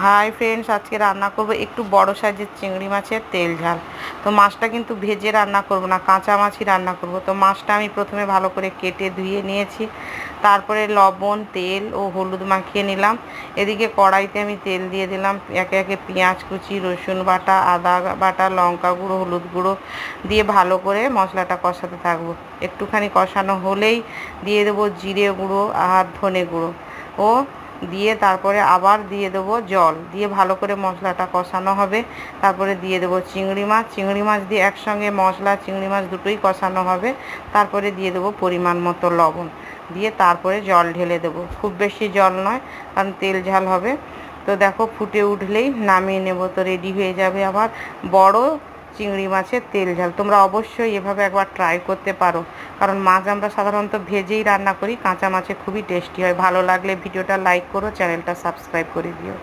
Hi friends, আজকে রান্না করব একটু বড় সাইজের চিংড়ি মাছের তেল ঝাল। তো মাছটা কিন্তু ভেজে রান্না করব না, কাঁচা মাছই রান্না করব। তো মাছটা আমি প্রথমে ভালো করে কেটে ধুয়ে নিয়েছি, তারপরে লবণ, তেল ও হলুদ মাখিয়ে নিলাম। এদিকে কড়াইতে আমি তেল দিয়ে দিলাম, একে একে পেঁয়াজ কুচি, রসুন বাটা, আদা বাটা, লঙ্কা গুঁড়ো, হলুদ গুঁড়ো দিয়ে ভালো করে মশলাটা কষাতে থাকবো। একটুখানি কষানো হলেই দিয়ে দেবো জিরে গুঁড়ো আর ধনে গুঁড়ো ও দিয়ে তারপরে আবার দিয়ে দেবো জল দিয়ে ভালো করে মশলাটা কষানো হবে। তারপরে দিয়ে দেবো চিংড়ি মাছ দিয়ে একসঙ্গে মশলা চিংড়ি মাছ দুটোই কষানো হবে। তারপরে দিয়ে দেবো পরিমাণ মতো লবণ দিয়ে তারপরে জল ঢেলে দেবো, খুব বেশি জল নয় কারণ তেল ঝাল হবে। তো দেখো ফুটে উঠলেই নামিয়ে নেব, তো রেডি হয়ে যাবে আবার বড় চিংড়ি মাছের তেল ঝাল। তোমরা অবশ্যই এভাবে একবার ট্রাই করতে পারো, কারণ মাছ আমরা সাধারণত ভেজেই রান্না করি, কাঁচা মাছে খুবই টেস্টি হয়। ভালো লাগলে ভিডিওটা লাইক করো, চ্যানেলটা সাবস্ক্রাইব করে দিও।